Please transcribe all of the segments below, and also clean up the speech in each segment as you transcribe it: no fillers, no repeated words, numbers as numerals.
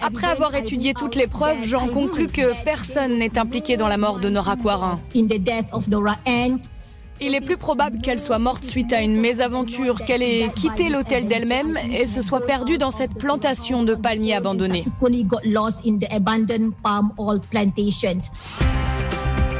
Après avoir étudié toutes les preuves, j'en conclus que personne n'est impliqué dans la mort de Nora Quarin. Il est plus probable qu'elle soit morte suite à une mésaventure, qu'elle ait quitté l'hôtel d'elle-même et se soit perdue dans cette plantation de palmiers abandonnés.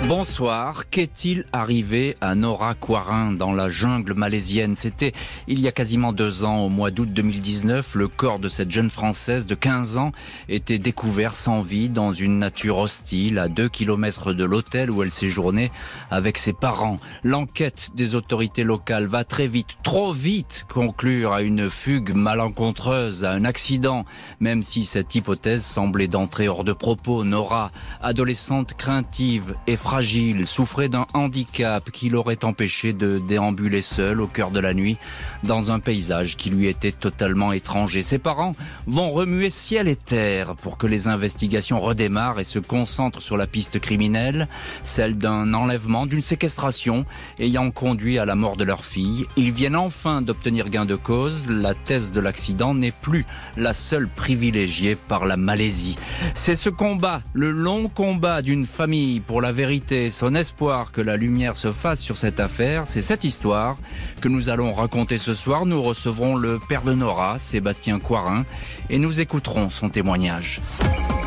Bonsoir, qu'est-il arrivé à Nora Quarin dans la jungle malaisienne? C'était il y a quasiment 2 ans, au mois d'août 2019. Le corps de cette jeune Française de 15 ans était découvert sans vie dans une nature hostile à 2 kilomètres de l'hôtel où elle séjournait avec ses parents. L'enquête des autorités locales va très vite, trop vite, conclure à une fugue malencontreuse, à un accident, même si cette hypothèse semblait d'entrer hors de propos. Nora, adolescente craintive et fragile, souffrait d'un handicap qui l'aurait empêché de déambuler seule au cœur de la nuit dans un paysage qui lui était totalement étranger. Ses parents vont remuer ciel et terre pour que les investigations redémarrent et se concentrent sur la piste criminelle, celle d'un enlèvement, d'une séquestration ayant conduit à la mort de leur fille. Ils viennent enfin d'obtenir gain de cause. La thèse de l'accident n'est plus la seule privilégiée par la Malaisie. C'est ce combat, le long combat d'une famille pour la vérité, son espoir que la lumière se fasse sur cette affaire, c'est cette histoire que nous allons raconter ce soir. Nous recevrons le père de Nora, Sébastien Quarin, et nous écouterons son témoignage.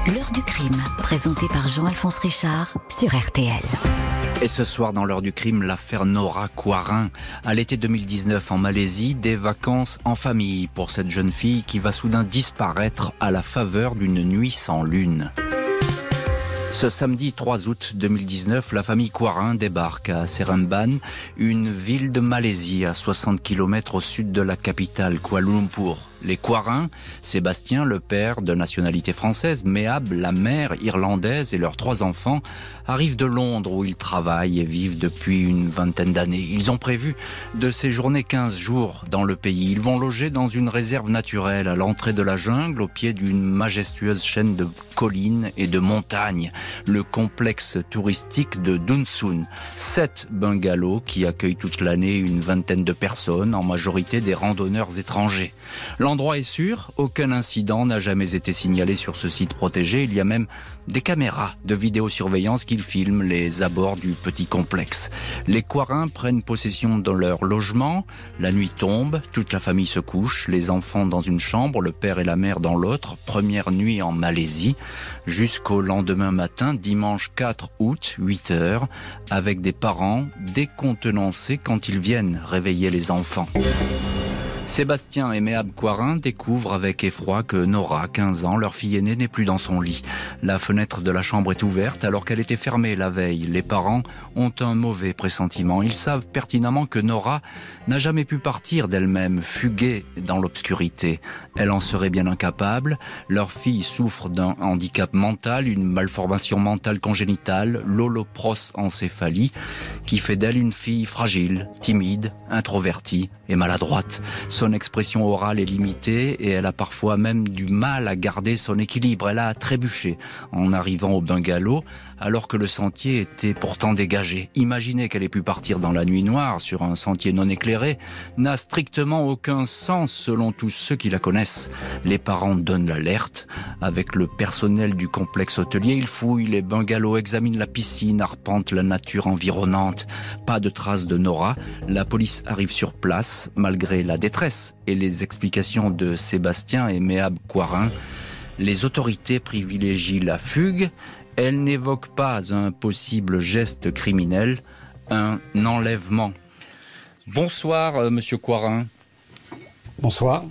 L'heure du crime, présentée par Jean-Alphonse Richard sur RTL. Et ce soir, dans l'heure du crime, l'affaire Nora Quarin. À l'été 2019, en Malaisie, des vacances en famille pour cette jeune fille qui va soudain disparaître à la faveur d'une nuit sans lune. Ce samedi 3 août 2019, la famille Quarin débarque à Seremban, une ville de Malaisie à 60 km au sud de la capitale, Kuala Lumpur. Les Quarin, Sébastien, le père de nationalité française, Méhab, la mère irlandaise et leurs 3 enfants, arrivent de Londres où ils travaillent et vivent depuis une vingtaine d'années. Ils ont prévu de séjourner 15 jours dans le pays. Ils vont loger dans une réserve naturelle à l'entrée de la jungle, au pied d'une majestueuse chaîne de collines et de montagnes, le complexe touristique de Dunsun. 7 bungalows qui accueillent toute l'année une vingtaine de personnes, en majorité des randonneurs étrangers. L'endroit est sûr, aucun incident n'a jamais été signalé sur ce site protégé. Il y a même des caméras de vidéosurveillance qui filment les abords du petit complexe. Les Quarin prennent possession de leur logement. La nuit tombe, toute la famille se couche, les enfants dans une chambre, le père et la mère dans l'autre. Première nuit en Malaisie, jusqu'au lendemain matin, dimanche 4 août, 8h, avec des parents décontenancés quand ils viennent réveiller les enfants. Sébastien et Méhab Quarin découvrent avec effroi que Nora, 15 ans, leur fille aînée, n'est plus dans son lit. La fenêtre de la chambre est ouverte alors qu'elle était fermée la veille. Les parents ont un mauvais pressentiment. Ils savent pertinemment que Nora n'a jamais pu partir d'elle-même, fuguer dans l'obscurité. Elle en serait bien incapable. Leur fille souffre d'un handicap mental, une malformation mentale congénitale, l'holoprosencéphalie, qui fait d'elle une fille fragile, timide, introvertie et maladroite. Son expression orale est limitée et elle a parfois même du mal à garder son équilibre. Elle a trébuché en arrivant au bungalow alors que le sentier était pourtant dégagé. Imaginer qu'elle ait pu partir dans la nuit noire sur un sentier non éclairé n'a strictement aucun sens selon tous ceux qui la connaissent. Les parents donnent l'alerte. Avec le personnel du complexe hôtelier, ils fouillent les bungalows, examinent la piscine, arpentent la nature environnante. Pas de traces de Nora. La police arrive sur place malgré la détresse et les explications de Sébastien et Méhab Quarin. Les autorités privilégient la fugue. Elles n'évoquent pas un possible geste criminel, un enlèvement. Bonsoir, monsieur Quarin. Bonsoir.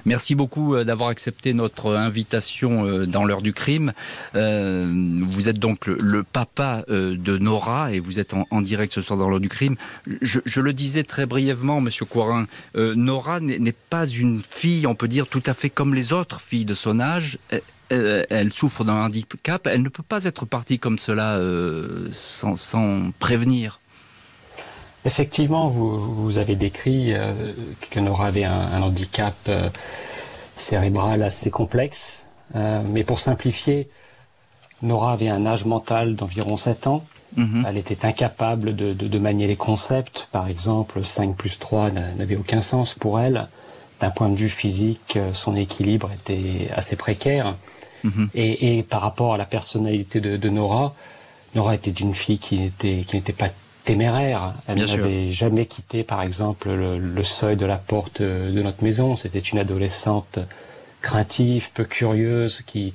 Merci beaucoup d'avoir accepté notre invitation dans l'heure du crime. Vous êtes donc le papa de Nora et vous êtes en direct ce soir dans l'heure du crime. Je le disais très brièvement, monsieur Quarin, Nora n'est pas une fille, on peut dire, tout à fait comme les autres filles de son âge. Elle souffre d'un handicap. Elle ne peut pas être partie comme cela sans prévenir. Effectivement, vous avez décrit que Nora avait un handicap cérébral assez complexe. Mais pour simplifier, Nora avait un âge mental d'environ 7 ans. Elle était incapable de manier les concepts. Par exemple, 5 plus 3 n'avait aucun sens pour elle. d'un point de vue physique, son équilibre était assez précaire. Et par rapport à la personnalité de Nora, Nora était une fille qui n'était pas téméraire. Elle n'avait jamais quitté, par exemple, le seuil de la porte de notre maison. C'était une adolescente craintive, peu curieuse, qui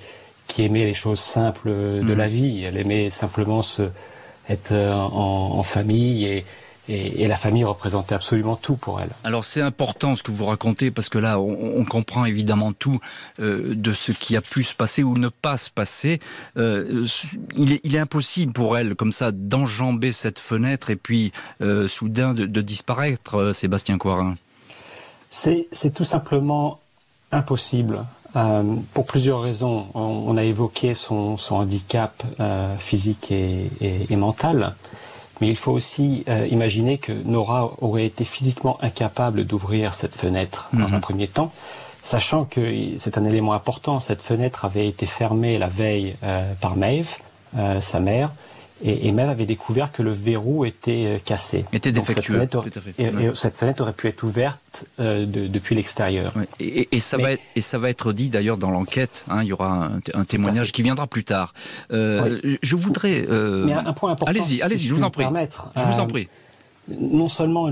aimait les choses simples de la vie. Elle aimait simplement être en famille et la famille représentait absolument tout pour elle. Alors c'est important ce que vous racontez, parce que là on comprend évidemment tout de ce qui a pu se passer ou ne pas se passer. Il est impossible pour elle comme ça d'enjamber cette fenêtre et puis soudain de disparaître, Sébastien Coirin. C'est tout simplement impossible. Pour plusieurs raisons. On a évoqué son handicap physique et mental. Mais il faut aussi imaginer que Nora aurait été physiquement incapable d'ouvrir cette fenêtre dans un premier temps, sachant que c'est un élément important. Cette fenêtre avait été fermée la veille par Maeve, sa mère, et Maeve avait découvert que le verrou était cassé. Était défectueux. Et cette fenêtre aurait pu être ouverte depuis l'extérieur. Oui. Et ça va être dit d'ailleurs dans l'enquête. Il y aura un témoignage qui viendra plus tard. Je voudrais. Mais un point important. Allez-y, je vous en prie. Je vous en prie. Non seulement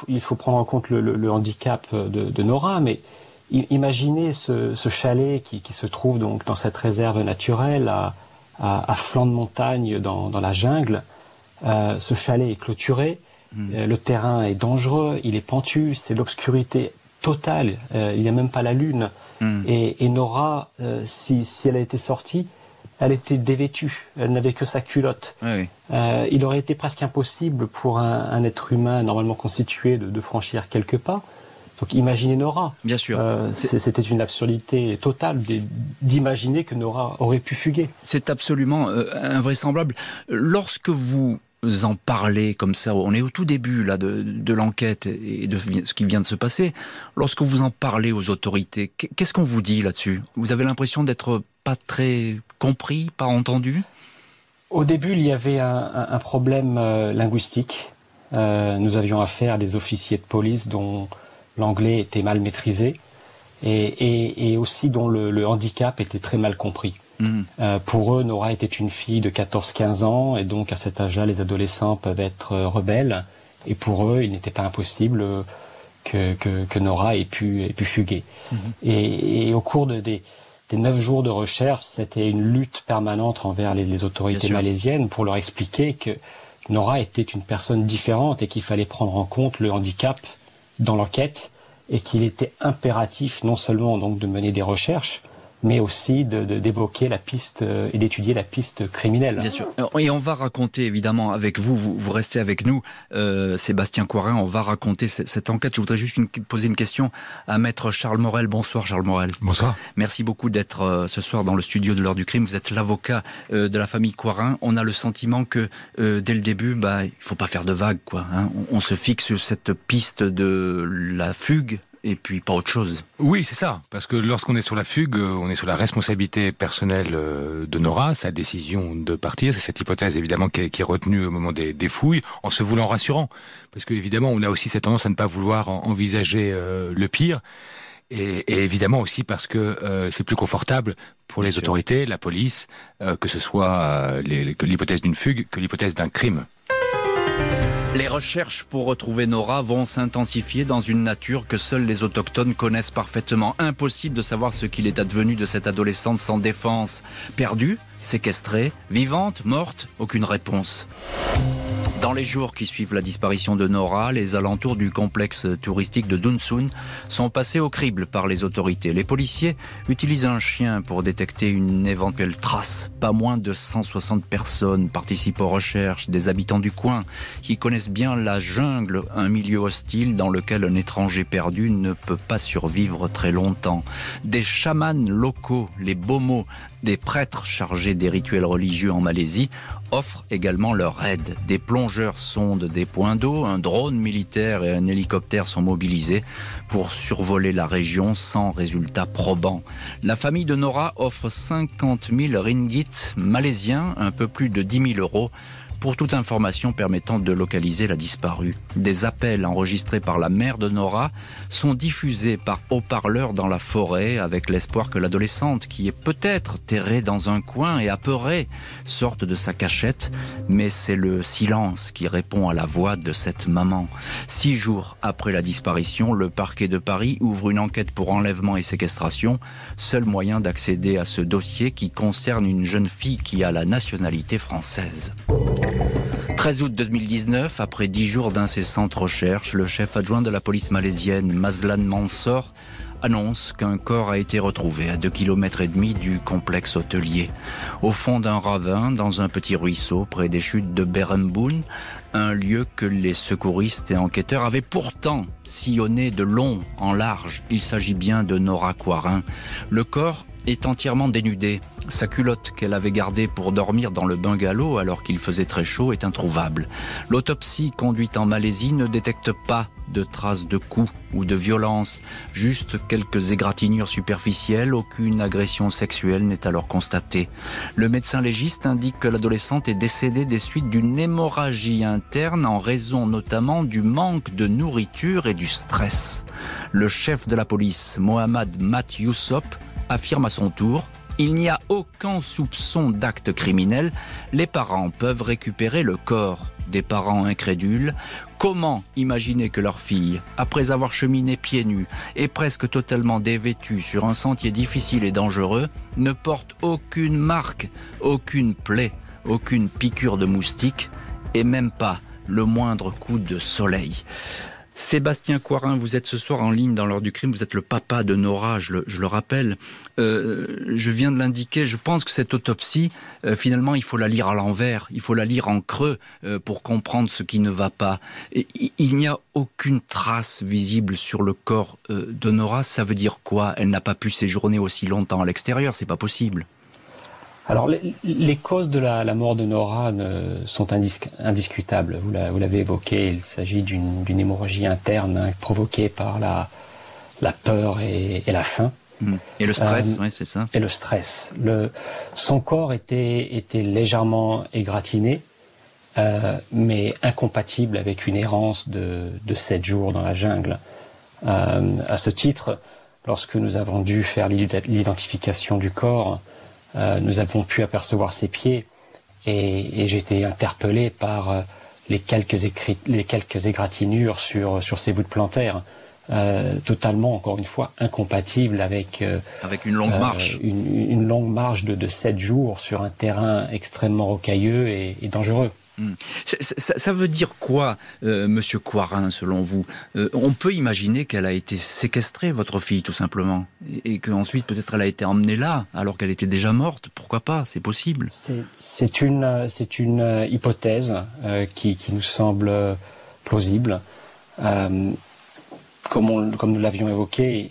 il faut prendre en compte le handicap de Nora, mais imaginez ce chalet qui se trouve donc dans cette réserve naturelle à flanc de montagne dans la jungle. Ce chalet est clôturé, le terrain est dangereux, il est pentu, c'est l'obscurité totale, il n'y a même pas la lune. Et Nora, si elle a été sortie, elle était dévêtue, elle n'avait que sa culotte. Il aurait été presque impossible pour un être humain normalement constitué de franchir quelques pas. Donc imaginez Nora. Bien sûr. C'était une absurdité totale d'imaginer que Nora aurait pu fuguer. C'est absolument invraisemblable. Lorsque vous en parlez comme ça, on est au tout début là de l'enquête et de ce qui vient de se passer. Lorsque vous en parlez aux autorités, qu'est-ce qu'on vous dit là-dessus? Vous avez l'impression d'être pas très compris, pas entendu? Au début, il y avait un problème linguistique. Nous avions affaire à des officiers de police dont l'anglais était mal maîtrisé et aussi dont le handicap était très mal compris. Pour eux, Nora était une fille de 14-15 ans et donc à cet âge-là, les adolescents peuvent être rebelles. Et pour eux, il n'était pas impossible que Nora ait pu fuguer. Et au cours des 9 jours de recherche, c'était une lutte permanente envers les autorités malaisiennes pour leur expliquer que Nora était une personne différente et qu'il fallait prendre en compte le handicap dans l'enquête et qu'il était impératif non seulement donc de mener des recherches, mais aussi d'évoquer la piste et d'étudier la piste criminelle. Bien sûr. Et on va raconter évidemment avec vous restez avec nous, Sébastien Coirin, on va raconter cette enquête. Je voudrais juste poser une question à Maître Charles Morel. Bonsoir Charles Morel. Bonsoir. Merci beaucoup d'être ce soir dans le studio de l'heure du crime. Vous êtes l'avocat de la famille Coirin. On a le sentiment que dès le début, il faut pas faire de vagues, quoi. On se fixe sur cette piste de la fugue. Et puis pas autre chose. Oui, c'est ça. Parce que lorsqu'on est sur la fugue, on est sur la responsabilité personnelle de Nora, sa décision de partir. C'est cette hypothèse évidemment qui est retenue au moment des fouilles, en se voulant rassurant. Parce qu'évidemment, on a aussi cette tendance à ne pas vouloir envisager le pire. Et évidemment aussi parce que c'est plus confortable pour les autorités, la police, que ce soit l'hypothèse d'une fugue que l'hypothèse d'un crime. Les recherches pour retrouver Nora vont s'intensifier dans une nature que seuls les autochtones connaissent parfaitement. Impossible de savoir ce qu'il est advenu de cette adolescente sans défense. Perdue, séquestrée, vivante, morte, aucune réponse. Dans les jours qui suivent la disparition de Nora, les alentours du complexe touristique de Dunsun sont passés au crible par les autorités. Les policiers utilisent un chien pour détecter une éventuelle trace. Pas moins de 160 personnes participent aux recherches, des habitants du coin qui connaissent bien la jungle, un milieu hostile dans lequel un étranger perdu ne peut pas survivre très longtemps. Des chamans locaux, les Bomo, des prêtres chargés des rituels religieux en Malaisie, offrent également leur aide. Des plongeurs sondent des points d'eau, un drone militaire et un hélicoptère sont mobilisés pour survoler la région sans résultat probant. La famille de Nora offre 50 000 ringgit malaisiens, un peu plus de 10 000 euros, pour toute information permettant de localiser la disparue. Des appels enregistrés par la mère de Nora sont diffusés par haut-parleurs dans la forêt avec l'espoir que l'adolescente, qui est peut-être terrée dans un coin et apeurée, sorte de sa cachette. Mais c'est le silence qui répond à la voix de cette maman. 6 jours après la disparition, le parquet de Paris ouvre une enquête pour enlèvement et séquestration, seul moyen d'accéder à ce dossier qui concerne une jeune fille qui a la nationalité française. 13 août 2019, après 10 jours d'incessantes recherches, le chef adjoint de la police malaisienne, Mazlan Mansour, annonce qu'un corps a été retrouvé à 2,5 km du complexe hôtelier. Au fond d'un ravin, dans un petit ruisseau, près des chutes de Beremboun, un lieu que les secouristes et enquêteurs avaient pourtant sillonné de long en large. Il s'agit bien de Nora Quarin. Le corps est entièrement dénudé. Sa culotte qu'elle avait gardée pour dormir dans le bungalow alors qu'il faisait très chaud est introuvable. L'autopsie conduite en Malaisie ne détecte pas de traces de coups ou de violence, juste quelques égratignures superficielles, aucune agression sexuelle n'est alors constatée. Le médecin légiste indique que l'adolescente est décédée des suites d'une hémorragie interne en raison notamment du manque de nourriture et du stress. Le chef de la police, Mohamed Mat Youssop, affirme à son tour: il n'y a aucun soupçon d'acte criminel. Les parents peuvent récupérer le corps. Des parents incrédules. Comment imaginer que leur fille, après avoir cheminé pieds nus et presque totalement dévêtue sur un sentier difficile et dangereux, ne porte aucune marque, aucune plaie, aucune piqûre de moustique et même pas le moindre coup de soleil? Sébastien Quarin, vous êtes ce soir en ligne dans l'heure du crime, vous êtes le papa de Nora, je le rappelle. Je viens de l'indiquer, je pense que cette autopsie, finalement, il faut la lire à l'envers, il faut la lire en creux pour comprendre ce qui ne va pas. Et il n'y a aucune trace visible sur le corps de Nora, ça veut dire quoi? Elle n'a pas pu séjourner aussi longtemps à l'extérieur, c'est pas possible. Alors, les causes de la mort de Nora sont indiscutables. Vous l'avez évoqué, il s'agit d'une hémorragie interne provoquée par la peur et la faim. Et le stress, oui, c'est ça. Et le stress. Son corps était légèrement égratigné, mais incompatible avec une errance de 7 jours dans la jungle. À ce titre, lorsque nous avons dû faire l'identification du corps, nous avons pu apercevoir ses pieds et j'ai été interpellé par les quelques égratignures sur ses voûtes plantaires, totalement, encore une fois, incompatibles avec une longue marche. Une longue marche de 7 jours sur un terrain extrêmement rocailleux et dangereux. Ça veut dire quoi, Monsieur Quarin, selon vous? On peut imaginer qu'elle a été séquestrée, votre fille, tout simplement, et qu'ensuite peut-être elle a été emmenée là, alors qu'elle était déjà morte. Pourquoi pas? C'est possible. C'est une hypothèse qui nous semble plausible. Comme nous l'avions évoqué,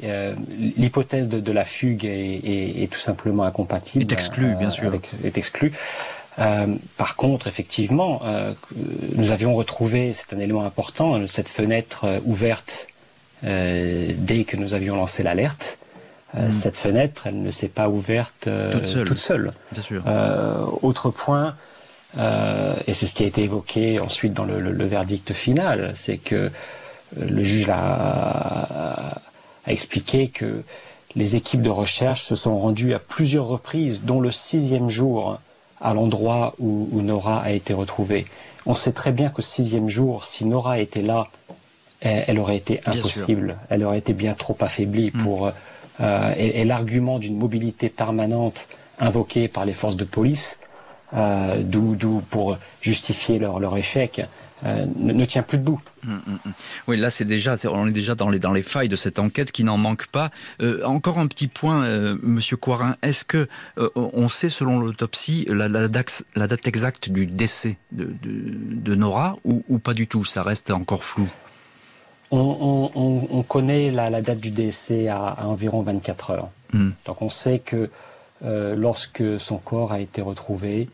l'hypothèse de la fugue est tout simplement incompatible. Est exclue, bien sûr. Est exclue. Par contre, effectivement, nous avions retrouvé, c'est un élément important, cette fenêtre ouverte dès que nous avions lancé l'alerte. Cette fenêtre, elle ne s'est pas ouverte toute seule. Bien sûr. Autre point, et c'est ce qui a été évoqué ensuite dans le verdict final, c'est que le juge a expliqué que les équipes de recherche se sont rendues à plusieurs reprises, dont le 6e jour, à l'endroit où Nora a été retrouvée. On sait très bien qu'au 6e jour, si Nora était là, elle aurait été impossible. Elle aurait été bien trop affaiblie pour... et l'argument d'une mobilité permanente invoquée par les forces de police, d'où pour justifier leur échec, ne tient plus debout. Oui, là on est déjà dans les failles de cette enquête qui n'en manque pas. Encore un petit point, Monsieur Quarin, est-ce que on sait selon l'autopsie la date exacte du décès de Nora ou pas du tout? Ça reste encore flou. On connaît la date du décès à environ 24 heures. Donc on sait que lorsque son corps a été retrouvé,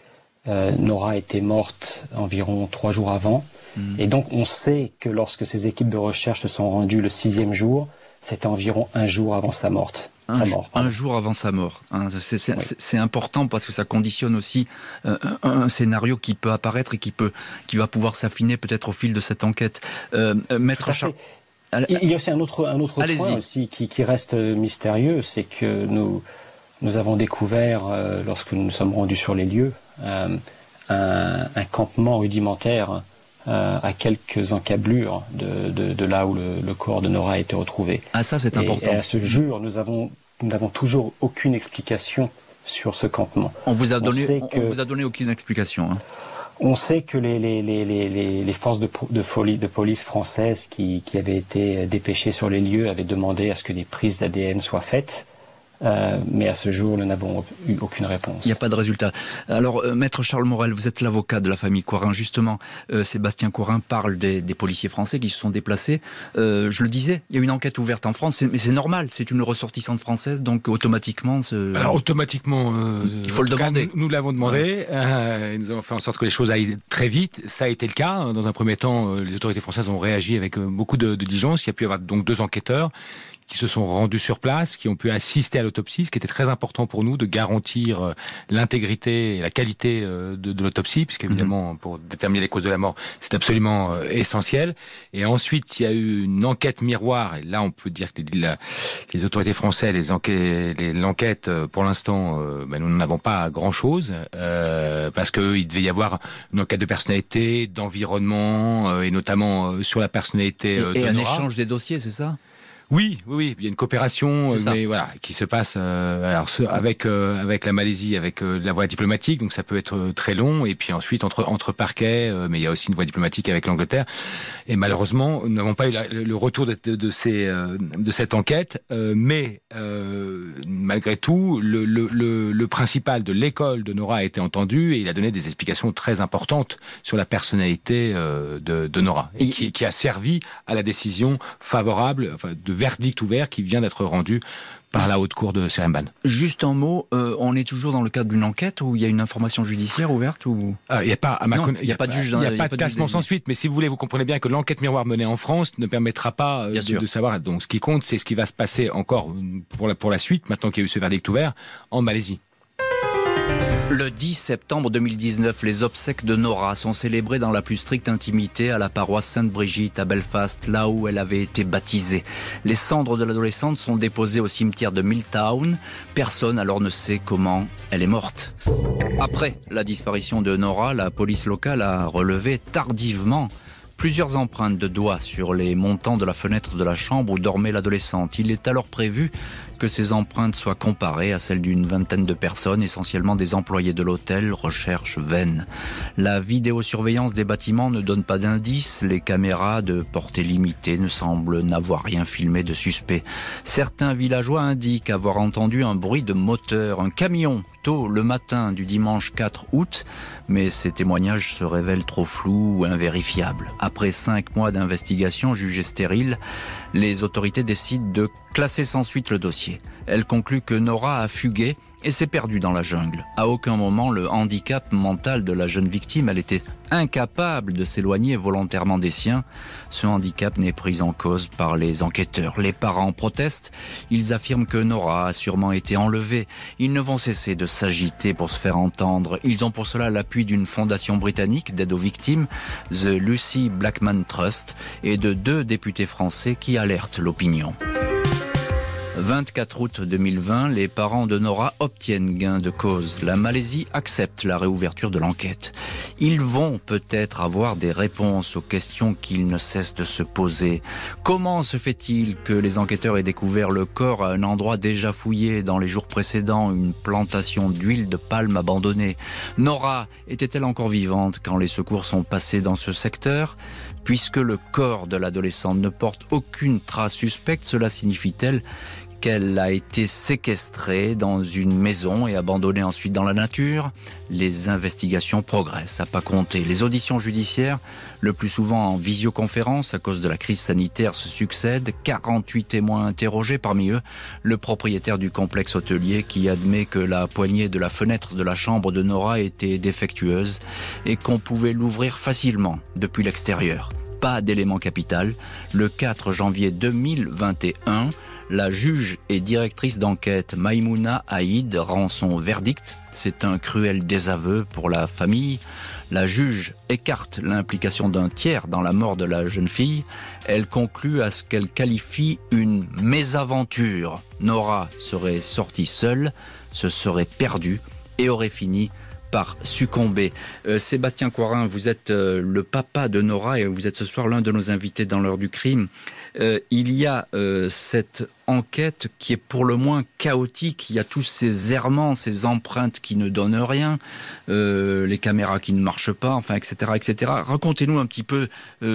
Nora était morte environ 3 jours avant. Et donc on sait que lorsque ces équipes de recherche se sont rendues le 6e jour, c'était environ 1 jour avant sa sa mort. Un jour avant sa mort. C'est important parce que ça conditionne aussi un scénario qui peut apparaître et qui va pouvoir s'affiner peut-être au fil de cette enquête. Maître Charles. Il y a aussi un autre point aussi qui reste mystérieux, c'est que nous avons découvert, lorsque nous nous sommes rendus sur les lieux, un campement rudimentaire à quelques encablures de là où le corps de Nora a été retrouvé. Ah, ça c'est important. Et à ce jour, nous n'avons toujours aucune explication sur ce campement. On vous a donné aucune explication. On sait que les forces de police françaises qui avaient été dépêchées sur les lieux avaient demandé à ce que des prises d'ADN soient faites. Mais à ce jour, nous n'avons eu aucune réponse. Il n'y a pas de résultat. Alors, Maître Charles Morel, vous êtes l'avocat de la famille Coirin. Justement, Sébastien Coirin parle des policiers français qui se sont déplacés. Je le disais, il y a une enquête ouverte en France, mais c'est normal, c'est une ressortissante française, donc automatiquement... Alors, automatiquement... il faut le demander. Nous l'avons demandé, nous avons fait en sorte que les choses aillent très vite. Ça a été le cas. Dans un premier temps, les autorités françaises ont réagi avec beaucoup de diligence. Il y a pu y avoir donc 2 enquêteurs qui se sont rendus sur place, qui ont pu assister à l'autopsie, ce qui était très important pour nous, de garantir l'intégrité et la qualité de l'autopsie, puisqu'évidemment, pour déterminer les causes de la mort, c'est absolument essentiel. Et ensuite, il y a eu une enquête miroir, et là, on peut dire que les autorités françaises, l'enquête, pour l'instant, nous n'en avons pas grand-chose, parce qu'il devait y avoir une enquête de personnalité, d'environnement, et notamment sur la personnalité de Nora. Et un échange des dossiers, c'est ça ? Oui, il y a une coopération, mais voilà, qui se passe avec la Malaisie, avec la voie diplomatique, donc ça peut être très long, et puis ensuite entre parquets, mais il y a aussi une voie diplomatique avec l'Angleterre. Et malheureusement, nous n'avons pas eu le retour de cette enquête, mais malgré tout, le principal de l'école de Nora a été entendu, et il a donné des explications très importantes sur la personnalité de Nora, et qui a servi à la décision favorable, de verdict ouvert qui vient d'être rendu par la haute cour de Seremban. Juste un mot, on est toujours dans le cadre d'une enquête où il y a une information judiciaire ouverte ou il n'y a pas, il n'y a pas de juge, il n'y a pas de classement sans suite. Mais si vous voulez, vous comprenez bien que l'enquête miroir menée en France ne permettra pas de savoir. Donc, ce qui compte, c'est ce qui va se passer encore pour la suite, maintenant qu'il y a eu ce verdict ouvert en Malaisie. Le 10 septembre 2019, les obsèques de Nora sont célébrées dans la plus stricte intimité à la paroisse Sainte-Brigitte à Belfast, là où elle avait été baptisée. Les cendres de l'adolescente sont déposées au cimetière de Milltown. Personne alors ne sait comment elle est morte. Après la disparition de Nora, la police locale a relevé tardivement plusieurs empreintes de doigts sur les montants de la fenêtre de la chambre où dormait l'adolescente. Il est alors prévu que ces empreintes soient comparées à celles d'une vingtaine de personnes, essentiellement des employés de l'hôtel. Recherche vaine. La vidéosurveillance des bâtiments ne donne pas d'indices. Les caméras de portée limitée ne semblent n'avoir rien filmé de suspect. Certains villageois indiquent avoir entendu un bruit de moteur, un camion, tôt le matin du dimanche 4 août, mais ces témoignages se révèlent trop flous ou invérifiables. Après 5 mois d'investigation jugée stérile, les autorités décident de classer sans suite le dossier. Elle conclut que Nora a fugué et s'est perdue dans la jungle. À aucun moment, le handicap mental de la jeune victime, elle était incapable de s'éloigner volontairement des siens. Ce handicap n'est pris en cause par les enquêteurs. Les parents protestent. Ils affirment que Nora a sûrement été enlevée. Ils ne vont cesser de s'agiter pour se faire entendre. Ils ont pour cela l'appui d'une fondation britannique d'aide aux victimes, The Lucy Blackman Trust, et de 2 députés français qui alertent l'opinion. 24 août 2020, les parents de Nora obtiennent gain de cause. La Malaisie accepte la réouverture de l'enquête. Ils vont peut-être avoir des réponses aux questions qu'ils ne cessent de se poser. Comment se fait-il que les enquêteurs aient découvert le corps à un endroit déjà fouillé dans les jours précédents, une plantation d'huile de palme abandonnée? Nora était-elle encore vivante quand les secours sont passés dans ce secteur? Puisque le corps de l'adolescente ne porte aucune trace suspecte, cela signifie-t-elle qu'elle a été séquestrée dans une maison et abandonnée ensuite dans la nature? Les investigations progressent, à pas compter. Les auditions judiciaires, le plus souvent en visioconférence à cause de la crise sanitaire, se succèdent. 48 témoins interrogés, parmi eux le propriétaire du complexe hôtelier qui admet que la poignée de la fenêtre de la chambre de Nora était défectueuse et qu'on pouvait l'ouvrir facilement depuis l'extérieur. Pas d'élément capital. Le 4 janvier 2021, La juge et directrice d'enquête Maïmouna Haïd rend son verdict. C'est un cruel désaveu pour la famille. La juge écarte l'implication d'un tiers dans la mort de la jeune fille. Elle conclut à ce qu'elle qualifie une mésaventure. Nora serait sortie seule, se serait perdue et aurait fini par succomber. Sébastien Coirin, vous êtes le papa de Nora et vous êtes ce soir l'un de nos invités dans l'heure du crime. Il y a cette enquête qui est pour le moins chaotique. Il y a tous ces errements, ces empreintes qui ne donnent rien, les caméras qui ne marchent pas, enfin, etc., etc. Racontez-nous un petit peu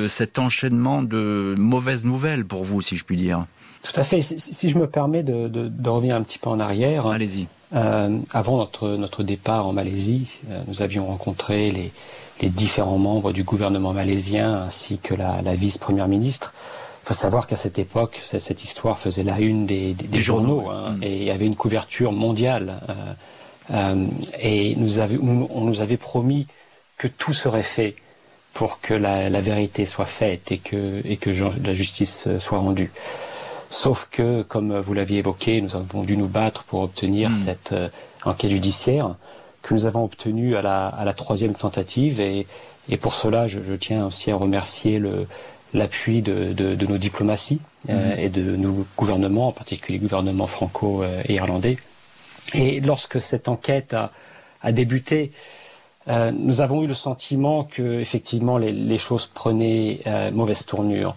cet enchaînement de mauvaises nouvelles pour vous, si je puis dire. Tout à fait. Si je me permets de revenir un petit peu en arrière. Allez-y. Avant notre départ en Malaisie, nous avions rencontré les différents membres du gouvernement malaisien ainsi que la vice-première ministre. Il faut savoir qu'à cette époque, cette histoire faisait la une des journaux et avait une couverture mondiale. Et on nous avait promis que tout serait fait pour que la vérité soit faite et que la justice soit rendue. Sauf que, comme vous l'aviez évoqué, nous avons dû nous battre pour obtenir cette enquête judiciaire que nous avons obtenue à la troisième tentative. Et pour cela, je tiens aussi à remercier l'appui de nos diplomaties et de nos gouvernements, en particulier le gouvernement franco et irlandais. Et lorsque cette enquête a débuté, nous avons eu le sentiment que effectivement les choses prenaient mauvaise tournure.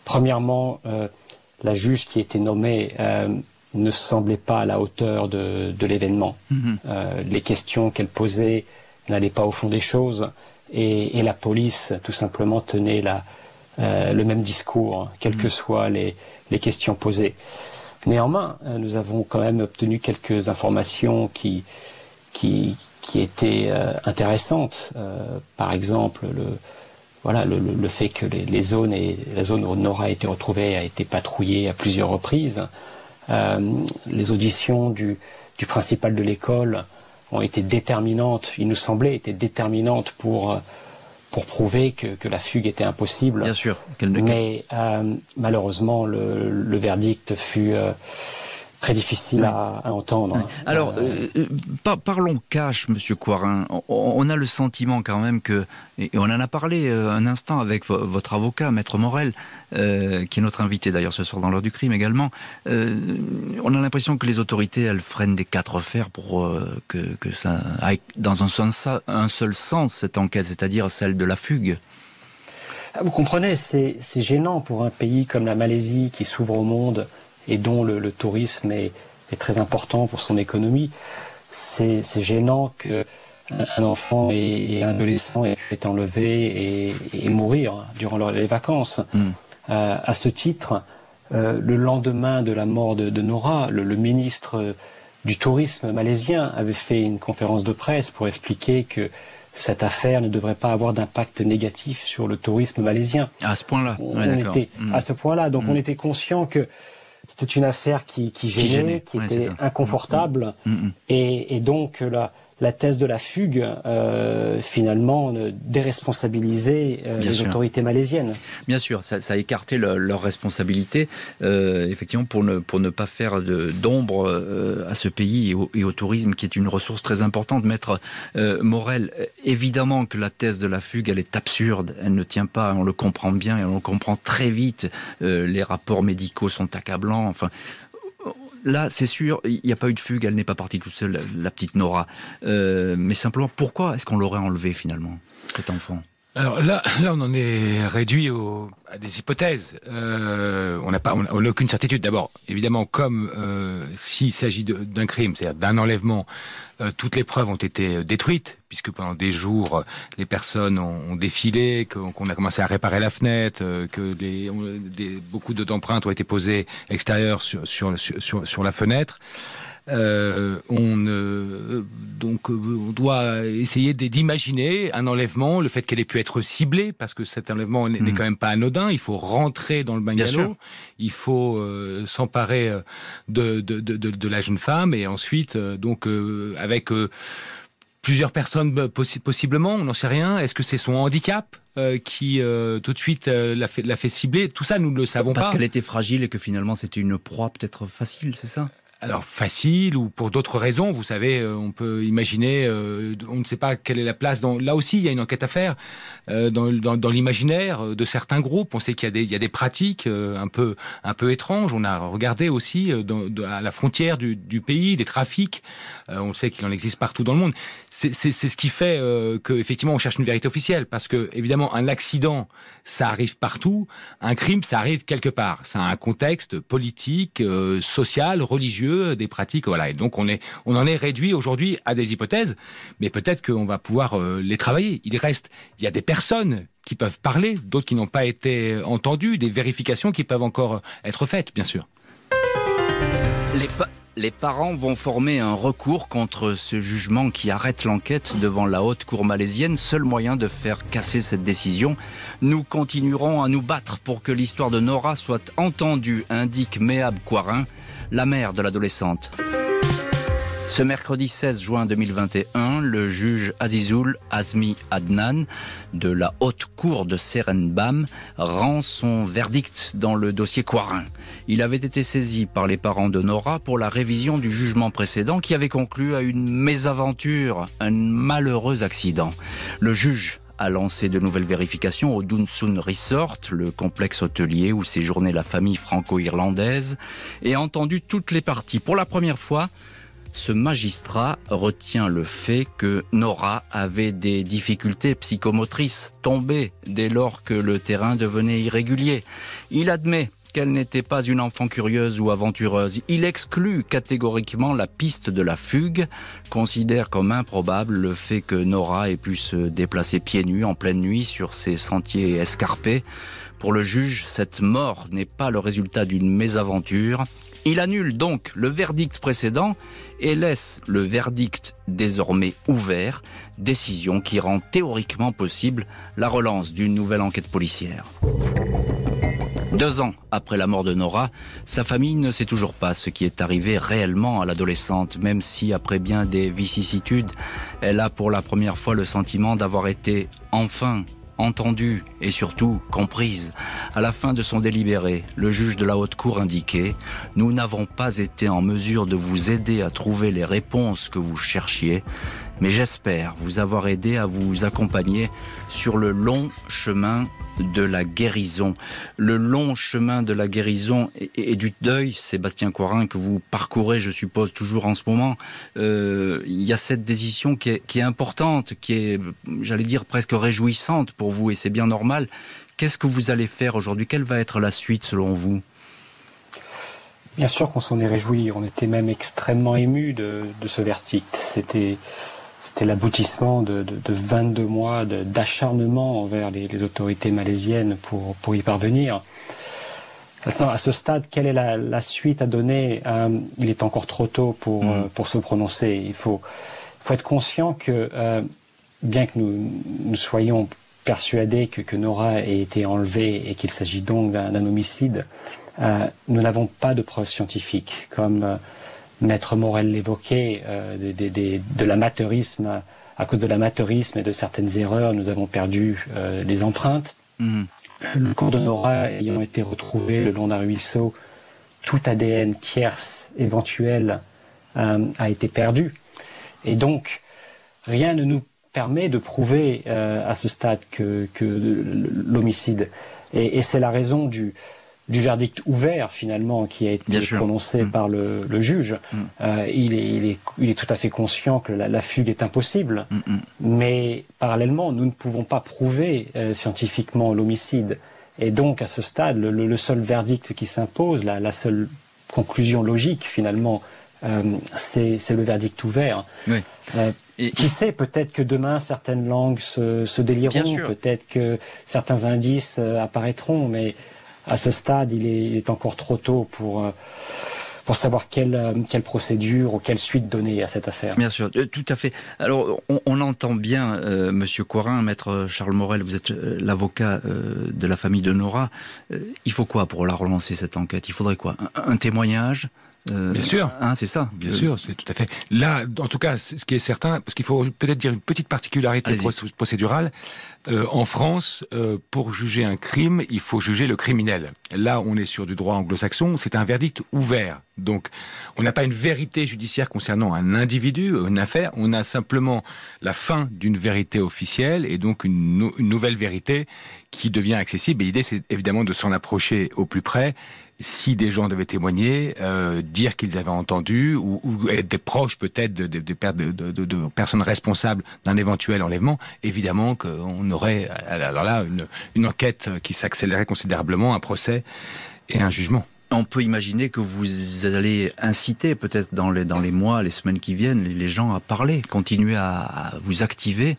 Premièrement, la juge qui était nommée ne semblait pas à la hauteur de l'événement. Les questions qu'elle posait n'allaient pas au fond des choses et la police tout simplement tenait le même discours, quelles que soient les questions posées. Néanmoins, nous avons quand même obtenu quelques informations qui étaient intéressantes. Par exemple, le fait que la zone où Nora a été retrouvée a été patrouillée à plusieurs reprises. Les auditions du principal de l'école ont été déterminantes, il nous semblait, étaient déterminantes pour prouver que la fugue était impossible. Bien sûr. Mais malheureusement, le verdict fut très difficile à entendre. Alors, parlons cash, Monsieur Coirin. On a le sentiment quand même que, et on en a parlé un instant avec votre avocat, Maître Morel, qui est notre invité d'ailleurs ce soir dans l'heure du crime également, on a l'impression que les autorités, elles freinent des quatre fers pour que ça aille dans un seul sens, cette enquête, c'est-à-dire celle de la fugue. Vous comprenez, c'est gênant pour un pays comme la Malaisie qui s'ouvre au monde et dont le tourisme est très important pour son économie. C'est gênant qu'un enfant et un adolescent ait pu être enlevé et mourir durant les vacances. À ce titre, le lendemain de la mort de Nora, le ministre du tourisme malaisien avait fait une conférence de presse pour expliquer que cette affaire ne devrait pas avoir d'impact négatif sur le tourisme malaisien. À ce point-là, à ce point-là. Donc on était conscient que c'était une affaire qui gênait, qui était inconfortable, et donc la thèse de la fugue, finalement, déresponsabilisait les autorités malaisiennes. Bien sûr, ça a écarté leur responsabilité, effectivement, pour ne pas faire d'ombre à ce pays et au tourisme, qui est une ressource très importante. Maître Morel, évidemment que la thèse de la fugue, elle est absurde, elle ne tient pas, on le comprend bien, et on le comprend très vite, les rapports médicaux sont accablants, enfin... Là, c'est sûr, il n'y a pas eu de fugue, elle n'est pas partie toute seule, la petite Nora. Mais simplement, pourquoi est-ce qu'on l'aurait enlevée finalement, cet enfant ? Alors là, on en est réduit à des hypothèses. On n'a aucune certitude. D'abord, évidemment, comme s'il s'agit d'un crime, c'est-à-dire d'un enlèvement, toutes les preuves ont été détruites, puisque pendant des jours, les personnes ont défilé, qu'on a commencé à réparer la fenêtre, que beaucoup d'empreintes ont été posées extérieures sur la fenêtre. Donc on doit essayer d'imaginer un enlèvement, le fait qu'elle ait pu être ciblée, parce que cet enlèvement n'est quand même pas anodin. Il faut rentrer dans le bungalow, il faut s'emparer de la jeune femme, et ensuite avec Plusieurs personnes possiblement, on n'en sait rien. Est-ce que c'est son handicap qui tout de suite l'a fait cibler? Tout ça, nous ne le savons pas. Parce qu'elle était fragile et que finalement c'était une proie peut-être facile, c'est ça? Alors facile ou pour d'autres raisons, vous savez, on peut imaginer, on ne sait pas quelle est la place. Là aussi, il y a une enquête à faire dans l'imaginaire de certains groupes. On sait qu'il y a des pratiques un peu étranges. On a regardé aussi à la frontière du pays des trafics. On sait qu'il en existe partout dans le monde. C'est ce qui fait qu'effectivement on cherche une vérité officielle, parce que évidemment un accident, ça arrive partout. Un crime, ça arrive quelque part. Ça a un contexte politique, social, religieux, des pratiques, voilà. Et donc on en est réduit aujourd'hui à des hypothèses, mais peut-être qu'on va pouvoir les travailler. Il y a des personnes qui peuvent parler, d'autres qui n'ont pas été entendues, des vérifications qui peuvent encore être faites, bien sûr. Les parents vont former un recours contre ce jugement qui arrête l'enquête devant la haute cour malaisienne. Seul moyen de faire casser cette décision. Nous continuerons à nous battre pour que l'histoire de Nora soit entendue, indique Mehab Quarin, la mère de l'adolescente. Ce mercredi 16 juin 2021, le juge Azizul Azmi Adnan de la haute cour de Seremban rend son verdict dans le dossier Quarin. Il avait été saisi par les parents de Nora pour la révision du jugement précédent qui avait conclu à une mésaventure, un malheureux accident. Le juge a lancé de nouvelles vérifications au Dunsun Resort, le complexe hôtelier où séjournait la famille franco-irlandaise, et a entendu toutes les parties. Pour la première fois, ce magistrat retient le fait que Nora avait des difficultés psychomotrices tombées dès lors que le terrain devenait irrégulier. Il admet qu'elle n'était pas une enfant curieuse ou aventureuse. Il exclut catégoriquement la piste de la fugue, considère comme improbable le fait que Nora ait pu se déplacer pieds nus en pleine nuit sur ces sentiers escarpés. Pour le juge, cette mort n'est pas le résultat d'une mésaventure. Il annule donc le verdict précédent et laisse le verdict désormais ouvert, décision qui rend théoriquement possible la relance d'une nouvelle enquête policière. 2 ans après la mort de Nora, sa famille ne sait toujours pas ce qui est arrivé réellement à l'adolescente, même si après bien des vicissitudes, elle a pour la première fois le sentiment d'avoir été enfin entendue et surtout comprise. À la fin de son délibéré, le juge de la haute cour indiquait « Nous n'avons pas été en mesure de vous aider à trouver les réponses que vous cherchiez, mais j'espère vous avoir aidé à vous accompagner sur le long chemin de la guérison. » Le long chemin de la guérison et du deuil, Sébastien Quarin, que vous parcourez, je suppose, toujours en ce moment. Il y a cette décision qui est importante, qui est, j'allais dire, presque réjouissante pour vous, et c'est bien normal. Qu'est-ce que vous allez faire aujourd'hui? Quelle va être la suite, selon vous? Bien sûr qu'on s'en est réjoui. On était même extrêmement émus de ce verdict. C'était l'aboutissement de 22 mois d'acharnement envers les autorités malaisiennes pour y parvenir. Maintenant, à ce stade, quelle est la suite à donner? Il est encore trop tôt pour se prononcer. Il faut être conscient que, bien que nous soyons persuadés que Nora ait été enlevée et qu'il s'agit donc d'un homicide, nous n'avons pas de preuves scientifiques, comme Maître Morel l'évoquait, de l'amateurisme. À cause de l'amateurisme et de certaines erreurs, nous avons perdu les empreintes. Le corps de Nora ayant été retrouvé le long d'un ruisseau, tout ADN tierce éventuel a été perdu. Et donc, rien ne nous permet de prouver à ce stade que l'homicide. Et c'est la raison du verdict ouvert, finalement, qui a été prononcé par le juge. Il est tout à fait conscient que la fugue est impossible, mais parallèlement, nous ne pouvons pas prouver scientifiquement l'homicide. Et donc, à ce stade, le seul verdict qui s'impose, la seule conclusion logique, finalement, c'est le verdict ouvert. Oui. Qui sait, peut-être que demain, certaines langues se délieront, peut-être que certains indices apparaîtront, mais à ce stade, il est encore trop tôt pour savoir quelle procédure ou quelle suite donner à cette affaire. Bien sûr, tout à fait. Alors, on entend bien, Monsieur Quarin, Maître Charles Morel, vous êtes l'avocat de la famille de Nora. Il faut quoi pour la relancer, cette enquête? Il faudrait quoi? Un témoignage? Bien sûr. C'est ça. Bien sûr, c'est tout à fait. Là, en tout cas, ce qui est certain, parce qu'il faut peut-être dire une petite particularité procédurale. En France, pour juger un crime, il faut juger le criminel. Là, on est sur du droit anglo-saxon, c'est un verdict ouvert. Donc, on n'a pas une vérité judiciaire concernant un individu, une affaire, on a simplement la fin d'une vérité officielle et donc une nouvelle vérité qui devient accessible. Et l'idée, c'est évidemment de s'en approcher au plus près. Si des gens devaient témoigner, dire qu'ils avaient entendu, ou être des proches peut-être de personnes responsables d'un éventuel enlèvement, évidemment qu'on aurait alors là une enquête qui s'accélérait considérablement, un procès et un jugement. On peut imaginer que vous allez inciter peut-être dans les mois, les semaines qui viennent, les gens à parler, continuer à vous activer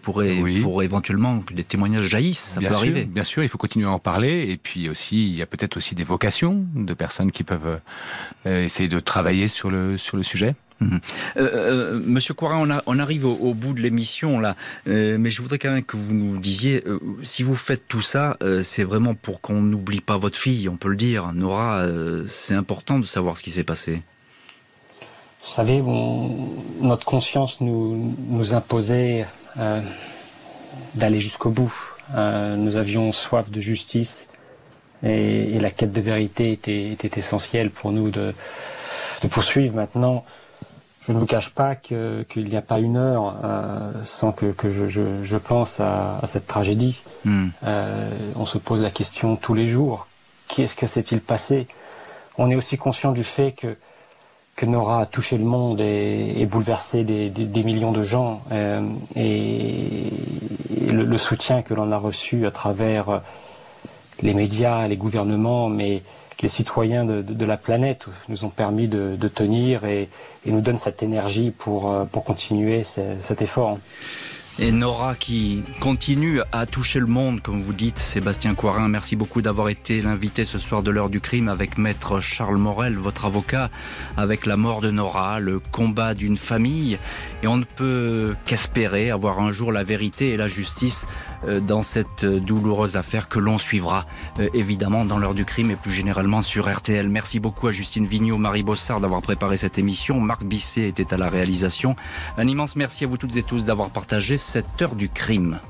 pour éventuellement que des témoignages jaillissent. Ça peut arriver. Bien sûr, il faut continuer à en parler. Et puis aussi, il y a peut-être aussi des vocations de personnes qui peuvent essayer de travailler sur le sujet. Monsieur Coirin, on arrive au bout de l'émission là, mais je voudrais quand même que vous nous disiez, si vous faites tout ça, c'est vraiment pour qu'on n'oublie pas votre fille, on peut le dire. Nora, c'est important de savoir ce qui s'est passé. Vous savez, notre conscience nous imposait d'aller jusqu'au bout. Nous avions soif de justice et la quête de vérité était essentielle pour nous de poursuivre. Maintenant, je ne vous cache pas qu'il n'y a pas une heure sans que je pense à cette tragédie. On se pose la question tous les jours. Qu'est-ce que s'est-il passé? On est aussi conscient du fait que Nora a touché le monde et bouleversé des millions de gens. Et le soutien que l'on a reçu à travers les médias, les gouvernements, mais les citoyens de la planète nous ont permis de tenir et nous donnent cette énergie pour continuer cet effort. Et Nora qui continue à toucher le monde, comme vous dites, Sébastien Coirin, merci beaucoup d'avoir été l'invité ce soir de l'heure du crime avec Maître Charles Morel, votre avocat, avec la mort de Nora, le combat d'une famille. Et on ne peut qu'espérer avoir un jour la vérité et la justice dans cette douloureuse affaire que l'on suivra évidemment dans l'heure du crime et plus généralement sur RTL. Merci beaucoup à Justine Vignot, Marie Bossard d'avoir préparé cette émission. Marc Bisset était à la réalisation. Un immense merci à vous toutes et tous d'avoir partagé cette heure du crime.